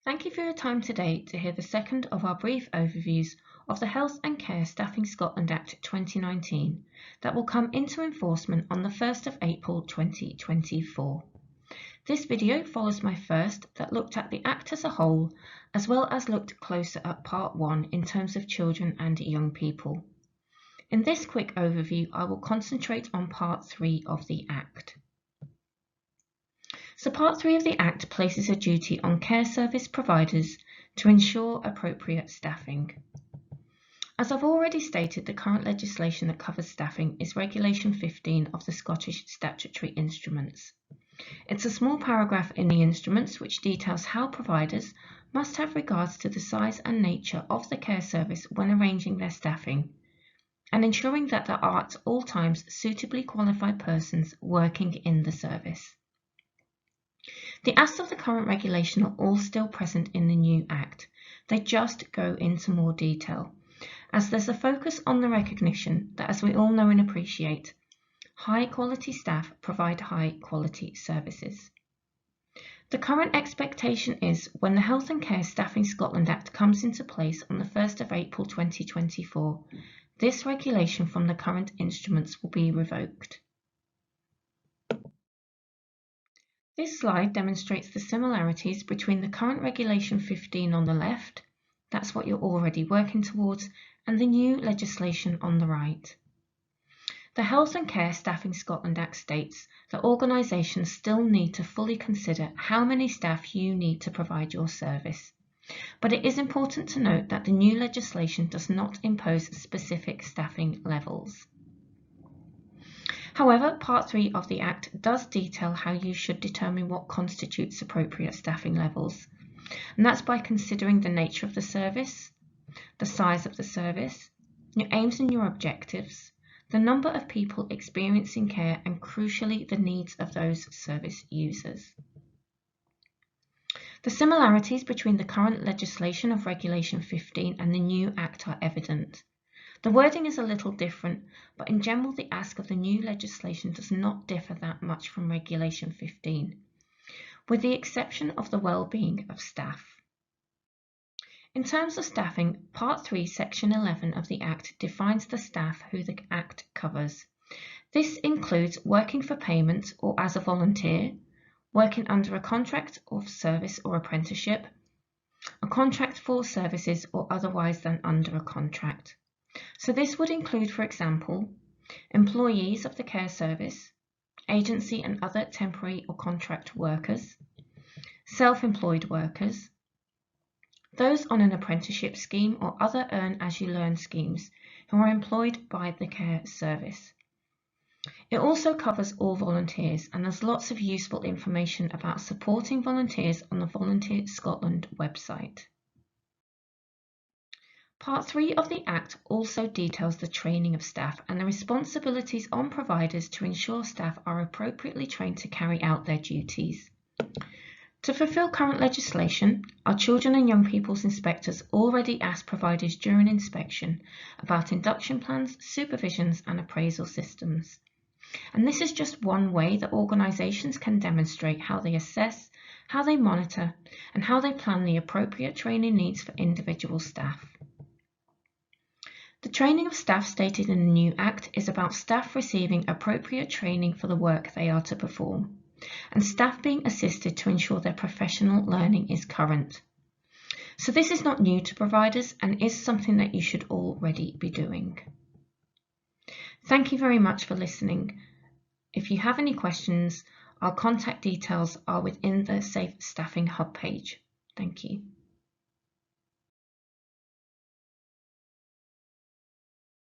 Thank you for your time today to hear the second of our brief overviews of the Health and Care Staffing Scotland Act 2019 that will come into enforcement on the 1st of April 2024. This video follows my first that looked at the Act as a whole, as well as looked closer at Part 1 in terms of children and young people. In this quick overview, I will concentrate on Part 3 of the Act. So Part 3 of the Act places a duty on care service providers to ensure appropriate staffing. As I've already stated, the current legislation that covers staffing is Regulation 15 of the Scottish Statutory Instruments. It's a small paragraph in the instruments which details how providers must have regards to the size and nature of the care service when arranging their staffing, and ensuring that there are at all times suitably qualified persons working in the service. The asks of the current regulation are all still present in the new Act. They just go into more detail, as there's a focus on the recognition that, as we all know and appreciate, high quality staff provide high quality services. The current expectation is when the Health and Care Staffing Scotland Act comes into place on the 1st of April 2024, this regulation from the current instruments will be revoked. This slide demonstrates the similarities between the current Regulation 15 on the left, that's what you're already working towards, and the new legislation on the right. The Health and Care Staffing Scotland Act states that organisations still need to fully consider how many staff you need to provide your service. But it is important to note that the new legislation does not impose specific staffing levels. However, Part 3 of the Act does detail how you should determine what constitutes appropriate staffing levels, and that's by considering the nature of the service, the size of the service, your aims and your objectives, the number of people experiencing care, and crucially, the needs of those service users. The similarities between the current legislation of Regulation 15 and the new Act are evident. The wording is a little different, but in general the ask of the new legislation does not differ that much from Regulation 15, with the exception of the well-being of staff. In terms of staffing, Part 3, Section 11 of the Act defines the staff who the Act covers. This includes working for payment or as a volunteer, working under a contract of service or apprenticeship, a contract for services or otherwise than under a contract. So this would include, for example, employees of the care service, agency and other temporary or contract workers, self-employed workers, those on an apprenticeship scheme or other earn-as-you-learn schemes who are employed by the care service. It also covers all volunteers, and there's lots of useful information about supporting volunteers on the Volunteer Scotland website. Part 3 of the Act also details the training of staff and the responsibilities on providers to ensure staff are appropriately trained to carry out their duties. To fulfil current legislation, our Children and Young People's Inspectors already ask providers during inspection about induction plans, supervisions and appraisal systems. And this is just one way that organisations can demonstrate how they assess, how they monitor and how they plan the appropriate training needs for individual staff. The training of staff stated in the new Act is about staff receiving appropriate training for the work they are to perform, and staff being assisted to ensure their professional learning is current. So this is not new to providers and is something that you should already be doing. Thank you very much for listening. If you have any questions, our contact details are within the Safe Staffing Hub page. Thank you.